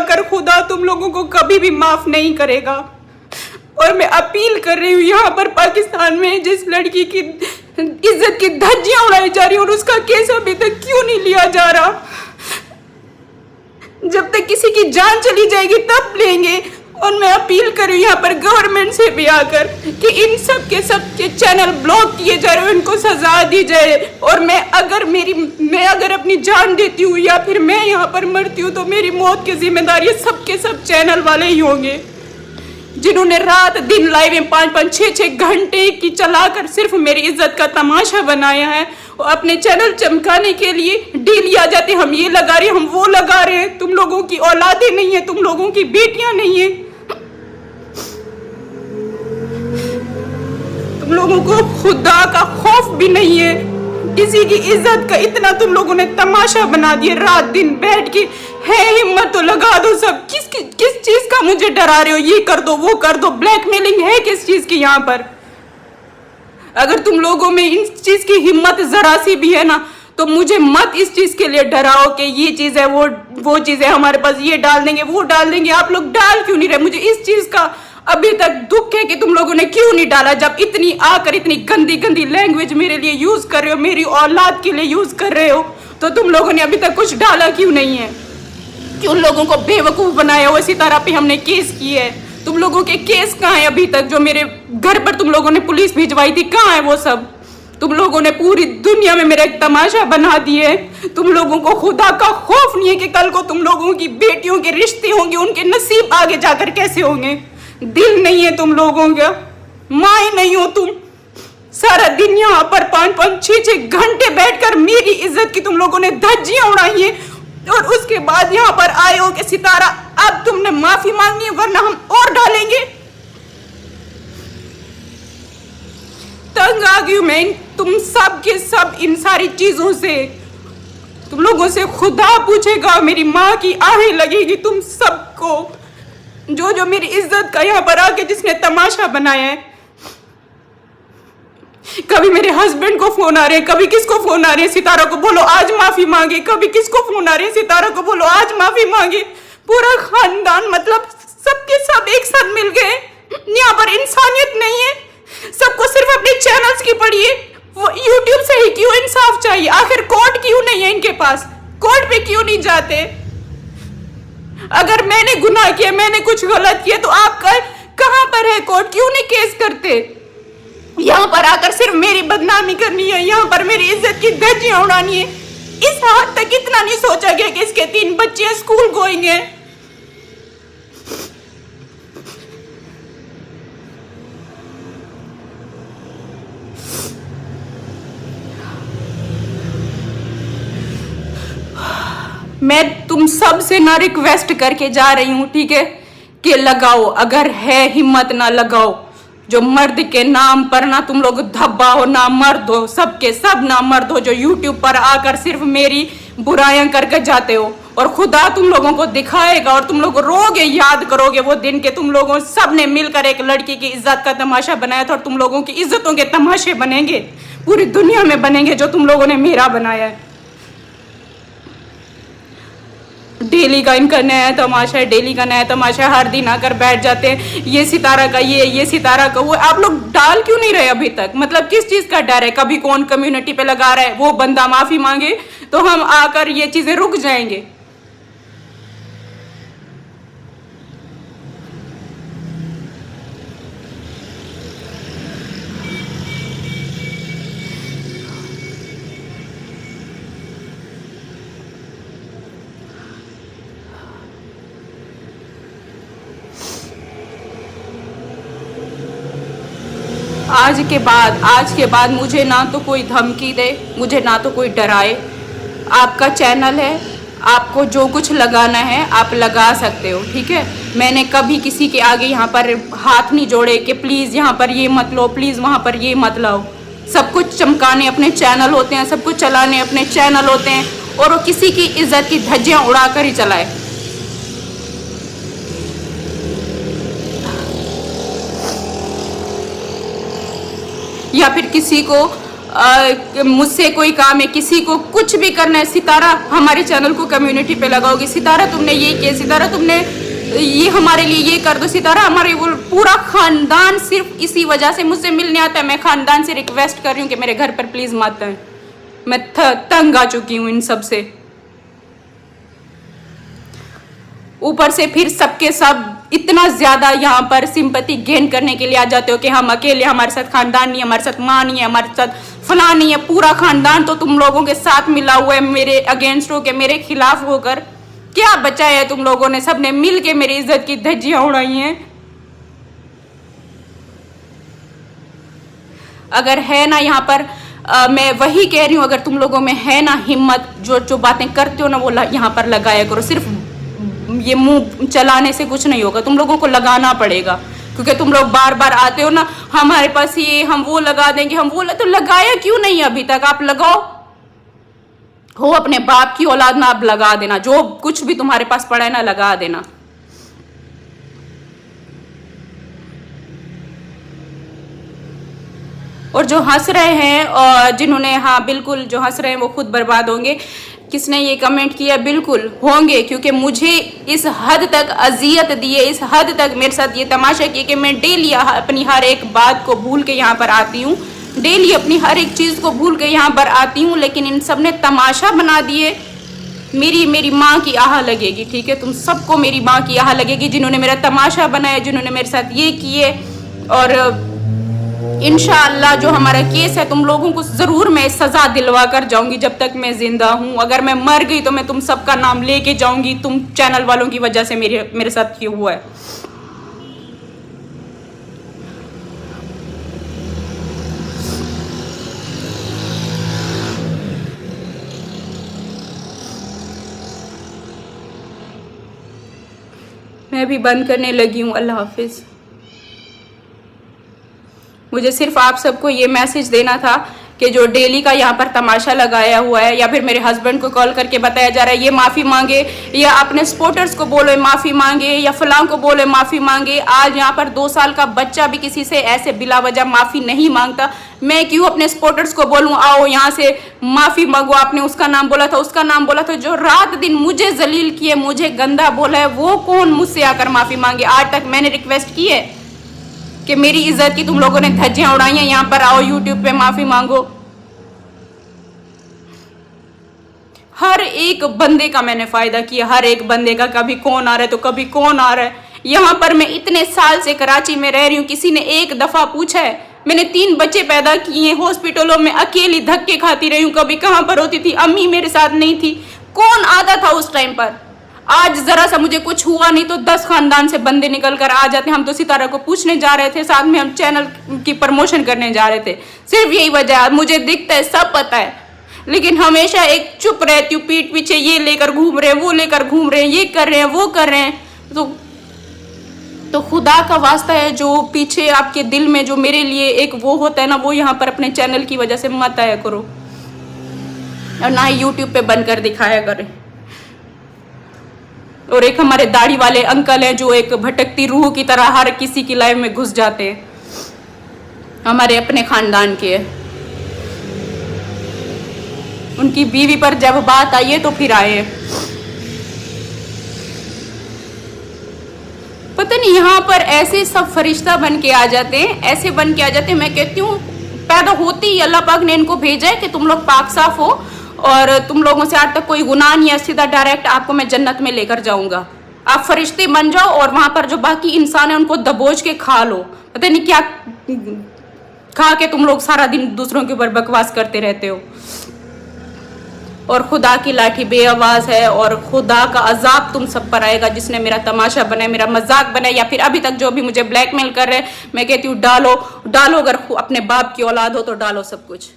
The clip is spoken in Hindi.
कर खुदा तुम लोगों को कभी भी माफ नहीं करेगा। और मैं अपील कर रही हूँ यहाँ पर पाकिस्तान में जिस लड़की की इज्जत की धज्जियां उड़ाई जा रही और उसका केस अभी तक क्यों नहीं लिया जा रहा? जब तक किसी की जान चली जाएगी तब लेंगे। और मैं अपील कर रही हूँ यहाँ पर गवर्नमेंट से भी आकर कि इन सब के चैनल ब्लॉक किए जा रहे हैं, उनको सजा दी जाए। और मैं अगर अपनी जान देती हूँ या फिर मैं यहाँ पर मरती हूँ तो मेरी मौत की जिम्मेदारी सब के सब चैनल वाले ही होंगे, जिन्होंने रात दिन लाइव में 5-5, 6-6 घंटे की चलाकर सिर्फ मेरी इज्जत का तमाशा बनाया है। और अपने चैनल चमकाने के लिए डील आ जाते, हम ये लगा रहे हैं, हम वो लगा रहे हैं। तुम लोगों की औलादें नहीं है, तुम लोगों की बेटियां नहीं है, तुम लोगों को खुदा का खौफ भी नहीं है। किसी की इज्जत का इतना तुम लोगों ने तमाशा बना दिया, रात दिन बैठ के है हिम्मत तो लगा दो सब। किस चीज का मुझे डरा रहे हो? ये कर दो वो कर दो, ब्लैकमेलिंग है किस चीज की यहाँ पर? अगर तुम लोगों में इन चीज की हिम्मत जरा सी भी है ना तो मुझे मत इस चीज के लिए डराओ कि ये चीज है वो चीज है, हमारे पास ये डाल देंगे वो डाल देंगे। आप लोग डाल क्यों नहीं रहे? मुझे इस चीज का अभी तक दुख है कि तुम लोगों ने क्यों नहीं डाला। जब इतनी गंदी गंदी लैंग्वेज मेरे लिए यूज कर रहे हो, मेरी औलाद के लिए यूज कर रहे हो, तो तुम लोगों ने अभी तक कुछ डाला क्यों नहीं है? क्यों लोगों को बेवकूफ बनाया हो? इसी तरह पे हमने केस किए है। तुम लोगों के केस कहाँ है अभी तक? जो मेरे घर पर तुम लोगों ने पुलिस भिजवाई थी, कहाँ है वो सब? तुम लोगों ने पूरी दुनिया में मेरा एक तमाशा बना दिए। तुम लोगों को खुदा का खौफ नहीं है कि कल को तुम लोगों की बेटियों के रिश्ते होंगे, उनके नसीब आगे जाकर कैसे होंगे? दिल नहीं है तुम लोगों का, माँ नहीं हो तुम। सारा दिन यहाँ पर 5-5, 6-6 घंटे बैठकर मेरी इज्जत की तुम लोगों ने धज्जियां उड़ाई है। और उसके बाद यहाँ पर आए हो कि सितारा अब तुमने माफी मांगनी है वरना हम और डालेंगे। तंग आ गई मैं तुम सब के सब इन सारी चीजों से। तुम लोगों से खुदा पूछेगा, मेरी माँ की आहें लगेगी तुम सबको, जो मेरी इज्जत का यहाँ पर आके जिसने तमाशा बनाया है। कभी मेरे हस्बैंड को फोन आ रहे हैं, कभी किसको फोन आ रहे हैं, सितारा को बोलो आज माफी मांगे। कभी किसको फोन आ रहे हैं, सितारा को बोलो आज माफी मांगे। पूरा खानदान मतलब सबके सब एक साथ मिल गए। यहाँ पर इंसानियत नहीं है, सबको सिर्फ अपने चैनल्स की पड़ी है। वो यूट्यूब से ही क्यों इंसाफ चाहिए? आखिर कोर्ट क्यों नहीं है इनके पास? कोर्ट पे क्यों नहीं जाते? अगर मैंने गुनाह किया, मैंने कुछ गलत किया तो आपका कहां पर है कोर्ट? क्यों नहीं केस करते? यहाँ पर आकर सिर्फ मेरी बदनामी करनी है, यहाँ पर मेरी इज्जत की धज्जियां उड़ानी है। इस हद तक इतना नहीं सोचा गया कि इसके 3 बच्चे स्कूल गोइंग हैं। मैं तुम सब से ना रिक्वेस्ट करके जा रही हूं, ठीक है, कि लगाओ, अगर है हिम्मत ना लगाओ। जो मर्द के नाम पर ना तुम लोग धब्बा हो, ना मर्द हो, सबके सब ना मर्द हो, जो यूट्यूब पर आकर सिर्फ मेरी बुराइयां करके जाते हो। और खुदा तुम लोगों को दिखाएगा और तुम लोग रोगे, याद करोगे वो दिन के तुम लोगों सब ने मिलकर एक लड़की की इज्जत का तमाशा बनाया था। और तुम लोगों की इज्जतों के तमाशे बनेंगे, पूरी दुनिया में बनेंगे जो तुम लोगों ने मेरा बनाया है। डेली का इनका नया तमाशा है, डेली का नया तमाशा। हर दिन आकर बैठ जाते हैं, ये सितारा का ये सितारा का वो। आप लोग डाल क्यों नहीं रहे अभी तक? मतलब किस चीज का डर है? कभी कौन कम्युनिटी पे लगा रहा है, वो बंदा माफी मांगे तो हम आकर ये चीजें रुक जाएंगे। आज के बाद मुझे ना तो कोई धमकी दे, मुझे ना तो कोई डराए। आपका चैनल है, आपको जो कुछ लगाना है आप लगा सकते हो, ठीक है। मैंने कभी किसी के आगे यहाँ पर हाथ नहीं जोड़े कि प्लीज़ यहाँ पर ये मत लो, प्लीज़ वहाँ पर ये मत लाओ। सब कुछ चमकाने अपने चैनल होते हैं, सब कुछ चलाने अपने चैनल होते हैं, और वो किसी की इज्जत की धज्जियाँ उड़ा कर ही चलाए। या फिर किसी को मुझसे कोई काम है, किसी को कुछ भी करना है, सितारा हमारे चैनल को कम्युनिटी पे लगाओगी, सितारा तुमने ये किया, सितारा तुमने ये हमारे लिए ये कर दो, सितारा हमारे वो पूरा खानदान सिर्फ इसी वजह से मुझसे मिलने आता है। मैं खानदान से रिक्वेस्ट कर रही हूँ कि मेरे घर पर प्लीज मत आए, मैं तंग आ चुकी हूँ इन सब से। ऊपर से फिर सबके सब इतना ज्यादा यहाँ पर सिंपैथी गेन करने के लिए आ जाते हो कि हम अकेले, हमारे साथ खानदान नहीं है, हमारे साथ माँ नहीं है, हमारे साथ फला नहीं है। पूरा खानदान तो तुम लोगों के साथ मिला हुआ है, मेरे अगेंस्ट होकर, मेरे खिलाफ होकर। क्या बचाया है तुम लोगों ने? सबने मिल के मेरी इज्जत की धज्जियां उड़ाई हैं। अगर है ना यहाँ पर मैं वही कह रही हूँ, अगर तुम लोगों में है ना हिम्मत, जो जो बातें करते हो ना वो यहाँ पर लगाया करो। सिर्फ ये मुंह चलाने से कुछ नहीं होगा, तुम लोगों को लगाना पड़ेगा, क्योंकि तुम लोग बार बार आते हो ना हमारे पास ये, हम वो लगा देंगे, हम वो तो लगाया क्यों नहीं अभी तक? आप लगाओ, हो अपने बाप की औलाद ना, आप लगा देना, जो कुछ भी तुम्हारे पास पड़ा है ना लगा देना। और जो हंस रहे हैं और जिन्होंने, हाँ बिल्कुल जो हंस रहे हैं वो खुद बर्बाद होंगे। किसने ये कमेंट किया? बिल्कुल होंगे, क्योंकि मुझे इस हद तक अजियत दी है, इस हद तक मेरे साथ ये तमाशा किया कि मैं डेली अपनी हर एक बात को भूल के यहाँ पर आती हूँ, डेली अपनी हर एक चीज़ को भूल के यहाँ पर आती हूँ, लेकिन इन सब ने तमाशा बना दिए। मेरी माँ की आह लगेगी, ठीक है? तुम सबको मेरी माँ की आह लगेगी, जिन्होंने मेरा तमाशा बनाया, जिन्होंने मेरे साथ ये किए। और इंशाअल्लाह जो हमारा केस है तुम लोगों को जरूर मैं सजा दिलवा कर जाऊंगी जब तक मैं जिंदा हूं। अगर मैं मर गई तो मैं तुम सबका नाम लेके जाऊंगी, तुम चैनल वालों की वजह से मेरे साथ क्यों हुआ है। मैं भी बंद करने लगी हूँ। अल्लाह हाफिज। मुझे सिर्फ आप सबको ये मैसेज देना था कि जो डेली का यहाँ पर तमाशा लगाया हुआ है, या फिर मेरे हस्बैंड को कॉल करके बताया जा रहा है ये माफ़ी मांगे, या अपने सपोर्टर्स को बोले माफ़ी मांगे, या फलां को बोले माफ़ी मांगे। आज यहाँ पर 2 साल का बच्चा भी किसी से ऐसे बिला वजह माफ़ी नहीं मांगता। मैं क्यों अपने सपोर्टर्स को बोलूँ आओ यहाँ से माफ़ी मांगो, आपने उसका नाम बोला था, उसका नाम बोला था, जो रात दिन मुझे जलील किए, मुझे गंदा बोला है, वो कौन मुझसे आकर माफ़ी मांगे? आज तक मैंने रिक्वेस्ट की है कि मेरी इज्जत की तुम लोगों ने धज्जियां उड़ाई हैं, यहाँ पर आओ यूट्यूब पे माफी मांगो। हर एक बंदे का मैंने फायदा किया, हर एक बंदे का, कभी कौन आ रहा है तो कभी कौन आ रहा है। यहाँ पर मैं इतने साल से कराची में रह रही हूँ, किसी ने एक दफा पूछा है? मैंने 3 बच्चे पैदा किए, हॉस्पिटलों में अकेली धक्के खाती रही हूँ, कभी कहाँ पर होती थी, अम्मी मेरे साथ नहीं थी, कौन आता था उस टाइम पर? आज जरा सा मुझे कुछ हुआ नहीं तो 10 खानदान से बंदे निकल कर आ जाते। हम तो सितारा को पूछने जा रहे थे, साथ में हम चैनल की प्रमोशन करने जा रहे थे, सिर्फ यही वजह है। मुझे दिखता है, सब पता है, लेकिन हमेशा एक चुप रहती हूँ, पीठ पीछे ये लेकर घूम रहे हैं, वो लेकर घूम रहे हैं, ये कर रहे हैं, वो कर रहे हैं। तो खुदा का वास्ता है, जो पीछे आपके दिल में जो मेरे लिए एक वो होता है ना, वो यहाँ पर अपने चैनल की वजह से मत आया करो, और ना ही यूट्यूब पे बनकर दिखाया करें। और एक हमारे दाढ़ी वाले अंकल हैं जो एक भटकती रूह की तरह हर किसी की लाइफ में घुस जाते हैं, हमारे अपने खानदान के। उनकी बीवी पर जब बात आई है तो फिर आए। पता नहीं यहाँ पर ऐसे सब फरिश्ता बन के आ जाते हैं, ऐसे बन के आ जाते हैं। मैं कहती हूँ पैदा होती ही अल्लाह पाक ने इनको भेजा है कि तुम लोग पाक साफ हो और तुम लोगों से आज तक कोई गुनाह नहीं है, सीधा डायरेक्ट आपको मैं जन्नत में लेकर जाऊंगा। आप फरिश्ते बन जाओ और वहां पर जो बाकी इंसान है उनको दबोच के खा लो। पता नहीं क्या खा के तुम लोग सारा दिन दूसरों के ऊपर बकवास करते रहते हो। और खुदा की लाठी बेआवाज है और खुदा का अजाब तुम सब पर आएगा, जिसने मेरा तमाशा बनाया, मेरा मजाक बनाया, या फिर अभी तक जो भी मुझे ब्लैकमेल कर रहे हैं। मैं कहती हूँ डालो, अगर अपने बाप की औलाद हो तो डालो सब कुछ।